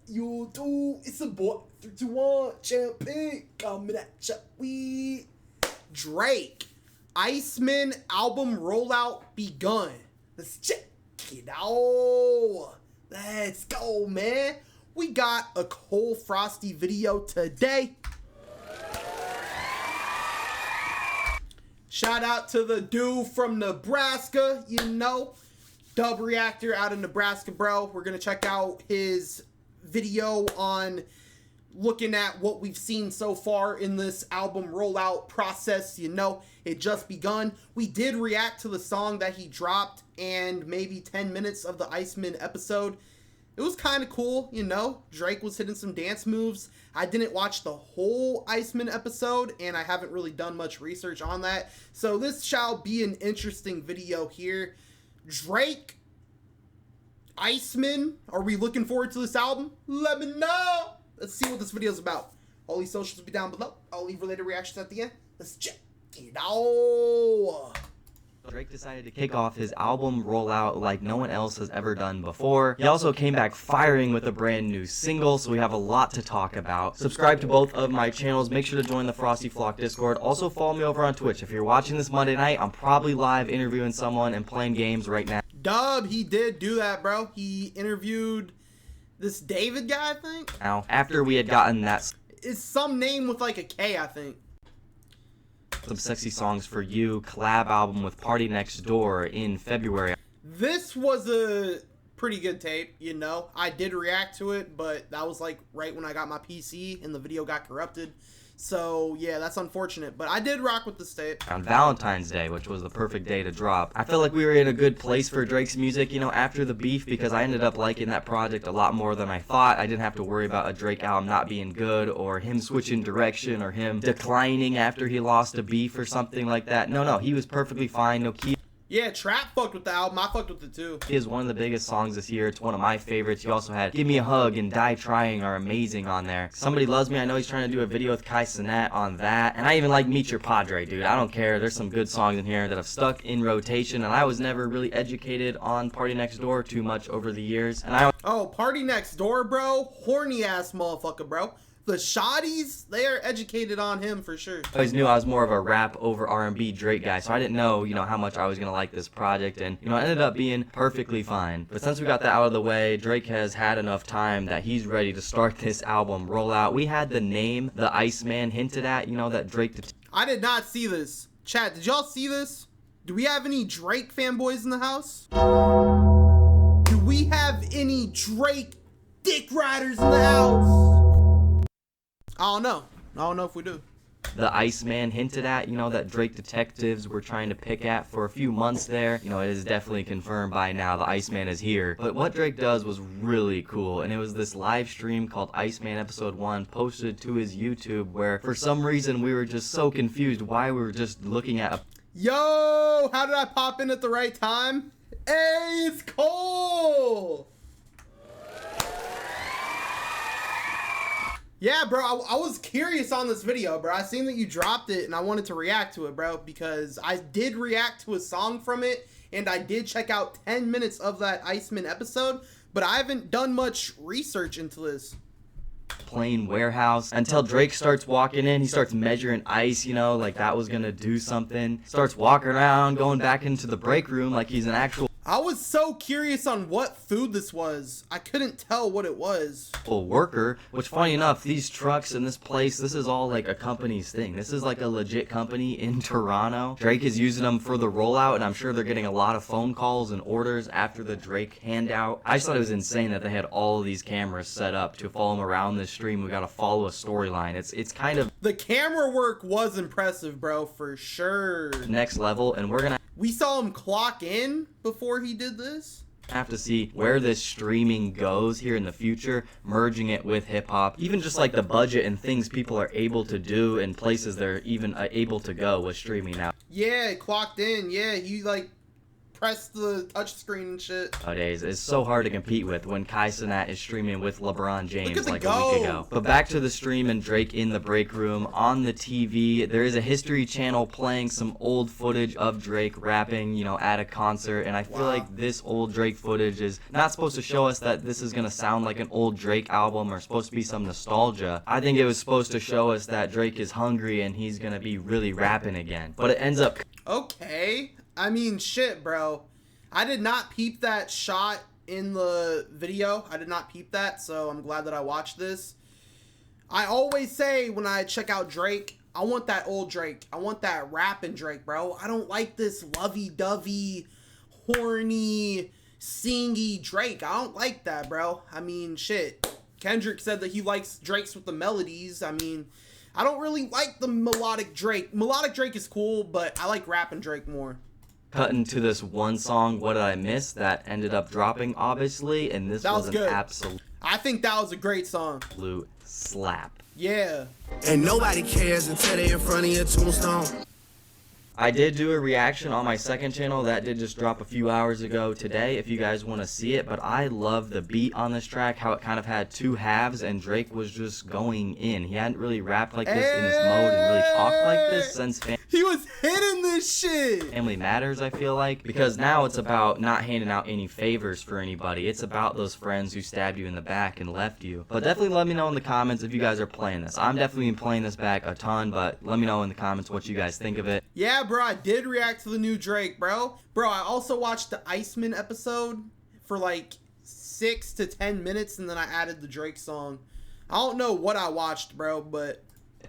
you do? It's a boy 321 champion coming at ya. We Drake ICEMAN album rollout begun. Let's check it out. Let's go, man. We got a ColeFrosty video today. Shout out to the dude from Nebraska, you know. Dub Reactor out of Nebraska, bro. We're going to check out his video on looking at what we've seen so far in this album rollout process. You know, it just begun. We did react to the song that he dropped and maybe 10 minutes of the ICEMAN episode. It was kind of cool, you know. Drake was hitting some dance moves. I didn't watch the whole ICEMAN episode, and I haven't really done much research on that. So this shall be an interesting video here. Drake, ICEMAN, are we looking forward to this album? Let me know. Let's see what this video is about. All these socials will be down below. I'll leave related reactions at the end. Let's check it out. Drake decided to kick off his album rollout like no one else has ever done before. He also came back firing with a brand new single, so we have a lot to talk about. Subscribe to both of my channels. Make sure to join the Frosty Flock Discord. Also follow me over on Twitch. If you're watching this Monday night, I'm probably live interviewing someone and playing games right now. Dub, he did do that, bro. He interviewed this David guy, I think. Now, after we had gotten that, it's some name with like a K, I think. Some Sexy Songs for You collab album with Party Next Door in February. This was a pretty good tape, you know. I did react to it, but that was like right when I got my PC and the video got corrupted. So yeah, that's unfortunate, but I did rock with this tape. On Valentine's Day, which was the perfect day to drop. I felt like we were in a good place for Drake's music, you know, after the beef, because I ended up liking that project a lot more than I thought. I didn't have to worry about a Drake album not being good, or him switching direction, or him declining after he lost a beef or something like that. No, he was perfectly fine. No key. Yeah, Trap fucked with the album. I fucked with it too. It is one of the biggest songs this year. It's one of my favorites. You also had Give Me a Hug and Die Trying are amazing on there. Somebody Loves Me. I know he's trying to do a video with Kai Cenat on that. And I even like Meet Your Padre, dude. I don't care. There's some good songs in here that have stuck in rotation. And I was never really educated on Party Next Door too much over the years. And Oh, Party Next Door, bro. Horny ass motherfucker, bro. The Shotties, they are educated on him for sure. I always knew I was more of a rap over R&B Drake guy, so I didn't know, you know, how much I was gonna like this project, and you know, it ended up being perfectly fine. But since we got that out of the way, Drake has had enough time that he's ready to start this album rollout. We had the name, the ICEMAN, hinted at, you know, that Drake. I did not see this. Chat, did y'all see this? Do we have any Drake fanboys in the house? Do we have any Drake dick riders in the house? I don't know. I don't know if we do. The ICEMAN hinted at, you know, that Drake detectives were trying to pick at for a few months there. You know, it is definitely confirmed by now. The ICEMAN is here. But what Drake does was really cool, and it was this live stream called ICEMAN Episode 1 posted to his YouTube, where for some reason we were just so confused why we were just looking at a... Yo, how did I pop in at the right time? Hey, it's Cole! Yeah, bro, I was curious on this video, bro. I seen that you dropped it, and I wanted to react to it, bro, because I did react to a song from it, and I did check out 10 minutes of that ICEMAN episode, but I haven't done much research into this. Plain warehouse until Drake starts walking in. He starts measuring ice, you know, like that was gonna do something. Starts walking around, going back into the break room like he's an actual... I was so curious on what food this was. I couldn't tell what it was. Worker, which funny enough, these trucks in this place, this is all like a company's thing. This is like a legit company in Toronto. Drake is using them for the rollout, and I'm sure they're getting a lot of phone calls and orders after the Drake handout. I just thought it was insane that they had all of these cameras set up to follow him around this stream. We gotta follow a storyline. It's kind of... The camera work was impressive, bro, for sure. Next level, and we're gonna... We saw him clock in before he did this. Have to see where this streaming goes here in the future, merging it with hip-hop, even just like the budget and things people are able to do and places they're even able to go with streaming now. Yeah, clocked in. Yeah, he like press the touchscreen and shit. Nowadays, it's so hard to compete with when ICEMAN is streaming with LeBron James like a go. week ago. But back to the stream and Drake in the break room. On the TV, there is a History Channel playing some old footage of Drake rapping, you know, at a concert. And I feel like this old Drake footage is not supposed to show us that this is going to sound like an old Drake album or supposed to be some nostalgia. I think it was supposed to show us that Drake is hungry and he's going to be really rapping again. But it ends up... Okay. I mean, shit, bro. I did not peep that shot in the video. I did not peep that, so I'm glad that I watched this. I always say when I check out Drake, I want that old Drake. I want that rapping Drake, bro. I don't like this lovey-dovey, horny, singy Drake. I don't like that, bro. I mean, shit. Kendrick said that he likes Drakes with the melodies. I mean, I don't really like the melodic Drake. Melodic Drake is cool, but I like rapping Drake more. Cut into this one song, What Did I Miss, that ended up dropping, obviously, and this was an good. absolute... I think that was a great song. Slap. Yeah. And nobody cares until they're in front of your tombstone. I did do a reaction on my second channel that did just drop a few hours ago today if you guys want to see it, but I love the beat on this track, how it kind of had two halves and Drake was just going in. He hadn't really rapped like this in this mode and really talked like this since he was hitting this shit. Family Matters, I feel like, because now it's about not handing out any favors for anybody. It's about those friends who stabbed you in the back and left you. But definitely let me know in the comments if you guys are playing this. I'm definitely playing this back a ton, but let me know in the comments what you guys think of it. Yeah, bro, I did react to the new Drake, bro. Bro, I also watched the ICEMAN episode for like 6 to 10 minutes, and then I added the Drake song. I don't know what I watched, bro, but...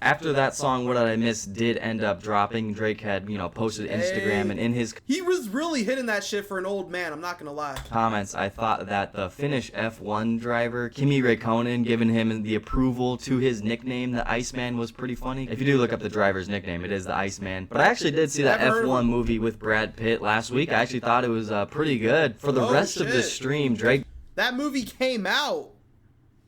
After that song, What Did I Miss, did end up dropping. Drake had, you know, posted Instagram, and in his... He was really hitting that shit for an old man, I'm not gonna lie. Comments, I thought that the Finnish F1 driver, Kimi Räikkönen, giving him the approval to his nickname, the Iceman, was pretty funny. If you do look up the driver's nickname, it is the Iceman. But I actually did see that F1 movie with Brad Pitt last week. I actually thought it was pretty good. For the rest of the stream, Drake... That movie came out.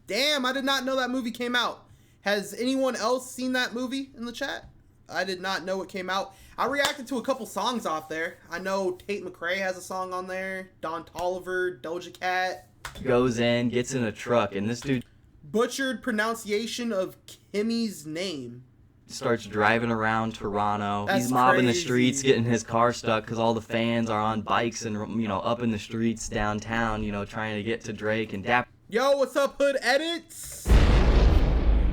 Damn, I did not know that movie came out. Has anyone else seen that movie in the chat? I did not know it came out. I reacted to a couple songs off there. I know Tate McRae has a song on there. Don Toliver, Doja Cat. Goes in, gets in a truck, and this dude... Butchered pronunciation of Kimmy's name. Starts driving around Toronto. That's He's mobbing the crazy. streets, getting his car stuck because all the fans are on bikes and, you know, up in the streets downtown, you know, trying to get to Drake and dap... Yo, what's up, Hood Edits?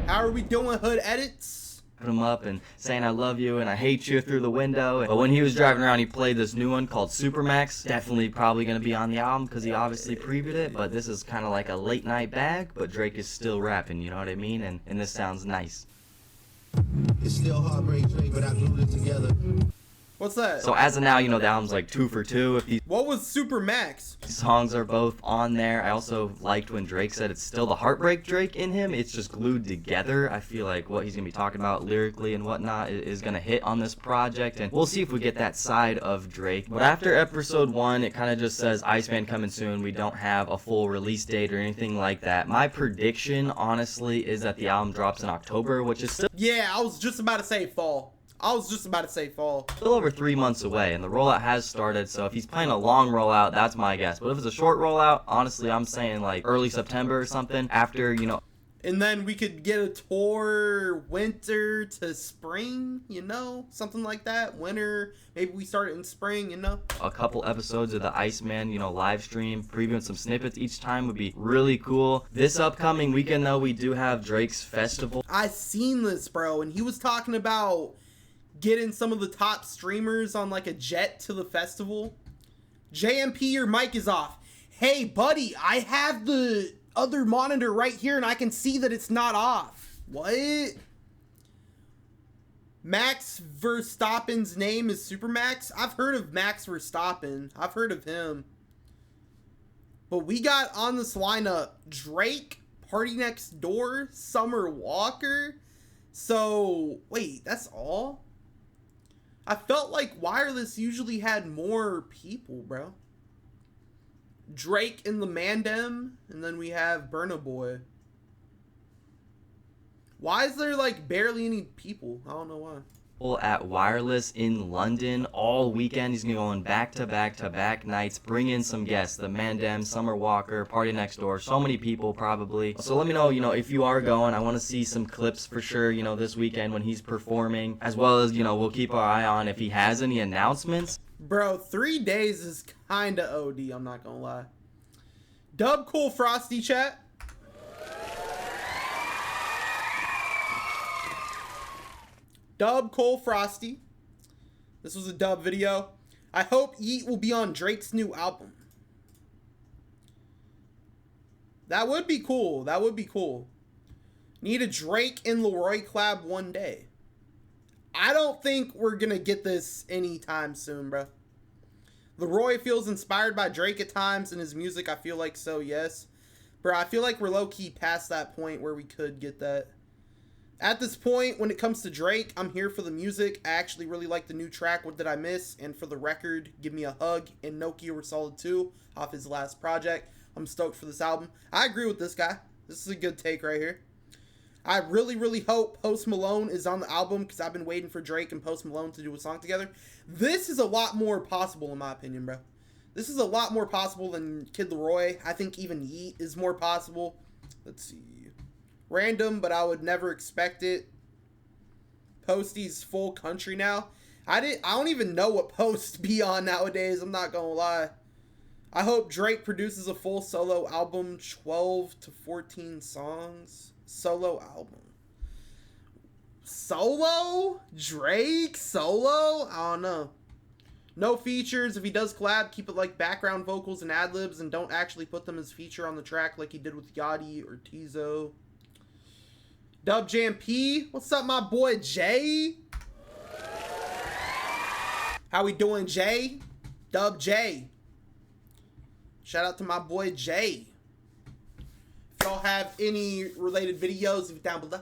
How are we doing, Hood Edits? Him up and saying I love you and I hate you through the window. But when he was driving around, he played this new one called Supermax. Definitely probably going to be on the album because he obviously previewed it. But this is kind of like a late night bag, but Drake is still rapping, you know what I mean? And this sounds nice. It's still heartbreak, Drake, but I glued it together. What's that? So as of now, you know, the album's like 2 for 2. If these What was Super Max? songs are both on there. I also liked when Drake said it's still the heartbreak Drake in him. It's just glued together. I feel like what he's going to be talking about lyrically and whatnot is going to hit on this project. And we'll see if we get that side of Drake. But after episode 1, it kind of just says Iceman coming soon. We don't have a full release date or anything like that. My prediction, honestly, is that the album drops in October, which is still... Yeah, I was just about to say fall. Still over 3 months away, and the rollout has started, so if he's playing a long rollout, that's my guess. But if it's a short rollout, honestly, I'm saying like early September or something, after, you know... And then we could get a tour winter to spring, you know? Something like that. Winter, maybe we start it in spring, you know? A couple episodes of the Iceman, you know, live stream, previewing some snippets each time would be really cool. This upcoming weekend, though, we do have Drake's Festival. I seen this, bro, and he was talking about getting some of the top streamers on like a jet to the festival. JMP, your mic is off. Hey, buddy, I have the other monitor right here and I can see that it's not off. What? Max Verstappen's name is Supermax? I've heard of Max Verstappen. I've heard of him. But we got on this lineup Drake, Party Next Door, Summer Walker. So, wait, that's all? I felt like Wireless usually had more people, bro. Drake and the Mandem, and then we have Burna Boy. Why is there like barely any people? I don't know why. at Wireless in London all weekend. He's gonna go on back-to-back nights, bring in some guests, the Mandem, Summer Walker, Party Next Door, so many people probably. So let me know, if you are going. I want to see some clips for sure, this weekend when he's performing, as well as, we'll keep our eye on if he has any announcements. Bro, 3 days is kind of OD, I'm not gonna lie. Dub ColeFrosty chat. Dub ColeFrosty. This was a dub video. I hope Yeet will be on Drake's new album. That would be cool. That would be cool. Need a Drake and Leroy collab one day. I don't think we're going to get this anytime soon, bro. Leroy feels inspired by Drake at times in his music. I feel like so, yes. Bro, I feel like we're low-key past that point where we could get that. At this point, when it comes to Drake, I'm here for the music. I actually really like the new track, What Did I Miss? And for the record, Give Me a Hug and Nokia were solid too, off his last project. I'm stoked for this album. I agree with this guy. This is a good take right here. I really hope Post Malone is on the album because I've been waiting for Drake and Post Malone to do a song together. This is a lot more possible in my opinion, bro. This is a lot more possible than Kid Leroy. I think even Yeet is more possible. Let's see. Random, but I would never expect it. Posty's full country now. I don't even know what Post be on nowadays. I'm not gonna lie. I hope Drake produces a full solo album, 12 to 14 songs. Solo album. Solo? Drake? Solo? I don't know. No features. If he does collab, keep it like background vocals and ad-libs and don't actually put them as feature on the track like he did with Yachty or Tizo. Dub Jam P. What's up, my boy Jay? How we doing, Jay? Dub J. Shout out to my boy Jay. If y'all have any related videos, leave it down below.